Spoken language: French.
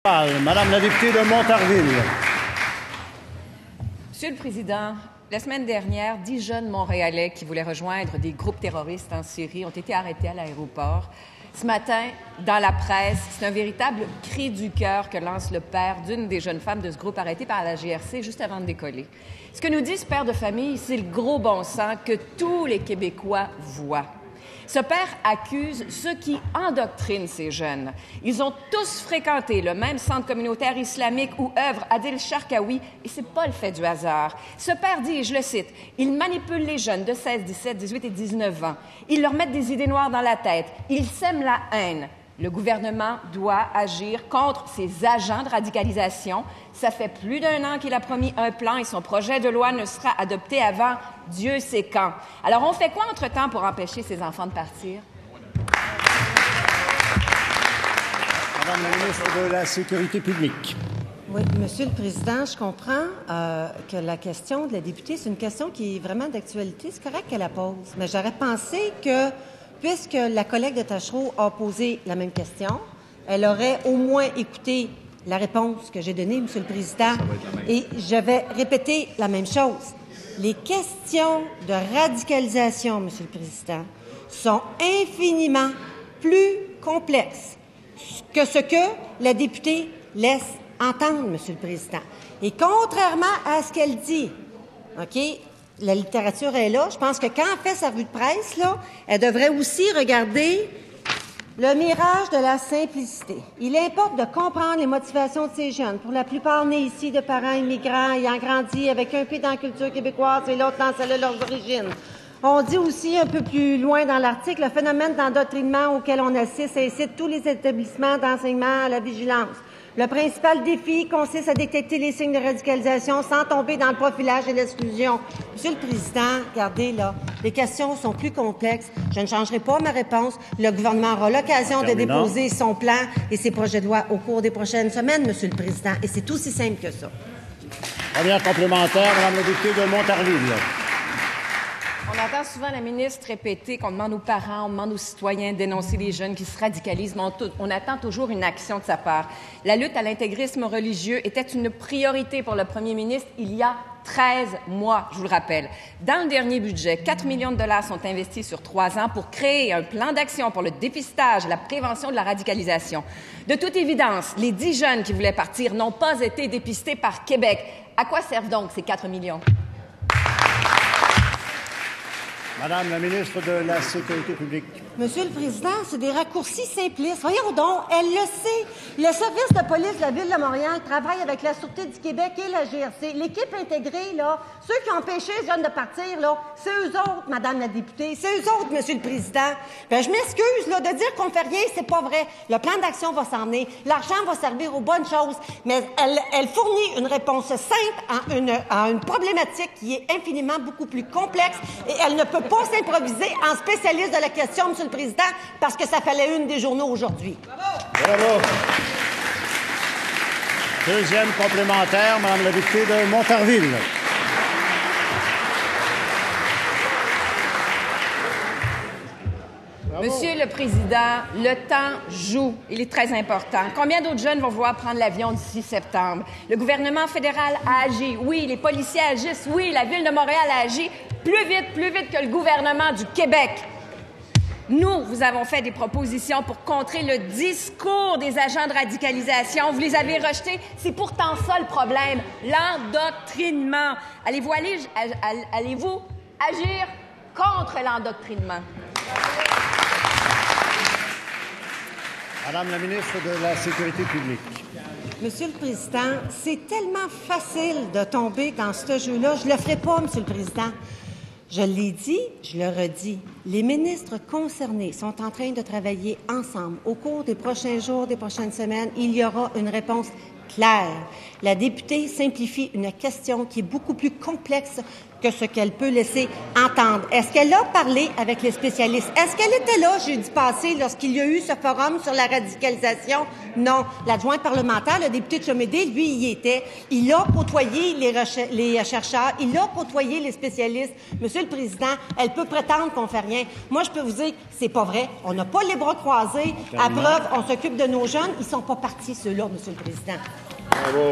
Madame la députée de Montarville. Monsieur le Président, la semaine dernière, 10 jeunes Montréalais qui voulaient rejoindre des groupes terroristes en Syrie ont été arrêtés à l'aéroport. Ce matin, dans la presse, c'est un véritable cri du cœur que lance le père d'une des jeunes femmes de ce groupe arrêtées par la GRC juste avant de décoller. Ce que nous dit ce père de famille, c'est le gros bon sens que tous les Québécois voient. Ce père accuse ceux qui endoctrinent ces jeunes. Ils ont tous fréquenté le même centre communautaire islamique où œuvre Adil Sharkawi, et c'est pas le fait du hasard. Ce père dit, et je le cite, « Ils manipulent les jeunes de 16, 17, 18 et 19 ans. Ils leur mettent des idées noires dans la tête. Ils sèment la haine. » Le gouvernement doit agir contre ces agents de radicalisation. Ça fait plus d'1 an qu'il a promis un plan et son projet de loi ne sera adopté avant Dieu sait quand. Alors, on fait quoi entre-temps pour empêcher ces enfants de partir? Madame la ministre de la Sécurité publique. Oui, Monsieur le Président, je comprends que la question de la députée, c'est une question qui est vraiment d'actualité. C'est correct qu'elle la pose. Mais j'aurais pensé que, puisque la collègue de Tachereau a posé la même question, elle aurait au moins écouté la réponse que j'ai donnée, Monsieur le Président, et je vais répéter la même chose. Les questions de radicalisation, Monsieur le Président, sont infiniment plus complexes que ce que la députée laisse entendre, Monsieur le Président. Et contrairement à ce qu'elle dit, OK, la littérature est là. Je pense que quand elle fait sa revue de presse, là, elle devrait aussi regarder le mirage de la simplicité. Il importe de comprendre les motivations de ces jeunes, pour la plupart nés ici de parents immigrants ayant grandi avec un pied dans la culture québécoise et l'autre dans celle de leurs origines. On dit aussi un peu plus loin dans l'article, le phénomène d'endoctrinement auquel on assiste incite tous les établissements d'enseignement à la vigilance. Le principal défi consiste à détecter les signes de radicalisation sans tomber dans le profilage et l'exclusion. Monsieur le Président, regardez là, les questions sont plus complexes. Je ne changerai pas ma réponse. Le gouvernement aura l'occasion de déposer son plan et ses projets de loi au cours des prochaines semaines, Monsieur le Président. Et c'est aussi simple que ça. Première complémentaire, Madame la députée de Montarville. On entend souvent la ministre répéter qu'on demande aux parents, on demande aux citoyens de dénoncer les jeunes qui se radicalisent, mais on attend toujours une action de sa part. La lutte à l'intégrisme religieux était une priorité pour le premier ministre il y a 13 mois, je vous le rappelle. Dans le dernier budget, 4 millions de dollars sont investis sur 3 ans pour créer un plan d'action pour le dépistage et la prévention de la radicalisation. De toute évidence, les 10 jeunes qui voulaient partir n'ont pas été dépistés par Québec. À quoi servent donc ces 4 millions? Madame la ministre de la Sécurité publique. Monsieur le Président, c'est des raccourcis simplistes. Voyons donc, elle le sait. Le service de police de la Ville de Montréal travaille avec la Sûreté du Québec et la GRC. L'équipe intégrée, là, ceux qui ont empêché les jeunes de partir, là, c'est eux autres, Madame la députée. C'est eux autres, Monsieur le Président. Ben, je m'excuse, là, de dire qu'on fait rien, c'est pas vrai. Le plan d'action va s'en venir. L'argent va servir aux bonnes choses. Mais elle fournit une réponse simple à une problématique qui est infiniment beaucoup plus complexe et elle ne peut pas s'improviser en spécialiste de la question, Monsieur le Président, parce que ça fallait une des journaux aujourd'hui. Bravo. Deuxième complémentaire, Madame la députée de Montarville. Bravo. Monsieur le Président, le temps joue. Il est très important. Combien d'autres jeunes vont vouloir prendre l'avion d'ici septembre? Le gouvernement fédéral a agi. Oui, les policiers agissent. Oui, la Ville de Montréal a agi plus vite que le gouvernement du Québec. Nous, vous avons fait des propositions pour contrer le discours des agents de radicalisation. Vous les avez rejetés. C'est pourtant ça le problème, l'endoctrinement. Allez-vous agir contre l'endoctrinement? Madame la ministre de la Sécurité publique. Monsieur le Président, c'est tellement facile de tomber dans ce jeu-là. Je ne le ferai pas, Monsieur le Président. Je l'ai dit, je le redis. Les ministres concernés sont en train de travailler ensemble. Au cours des prochains jours, des prochaines semaines, il y aura une réponse claire. La députée simplifie une question qui est beaucoup plus complexe que ce qu'elle peut laisser entendre. Est-ce qu'elle a parlé avec les spécialistes? Est-ce qu'elle était là jeudi passé lorsqu'il y a eu ce forum sur la radicalisation? Non. L'adjoint parlementaire, le député de Chomédé, lui, il y était. Il a côtoyé les chercheurs, il a côtoyé les spécialistes. Monsieur le Président, elle peut prétendre qu'on fait rien. Moi, je peux vous dire que c'est pas vrai. On n'a pas les bras croisés. À preuve, on s'occupe de nos jeunes. Ils sont pas partis, ceux-là, Monsieur le Président. Bravo.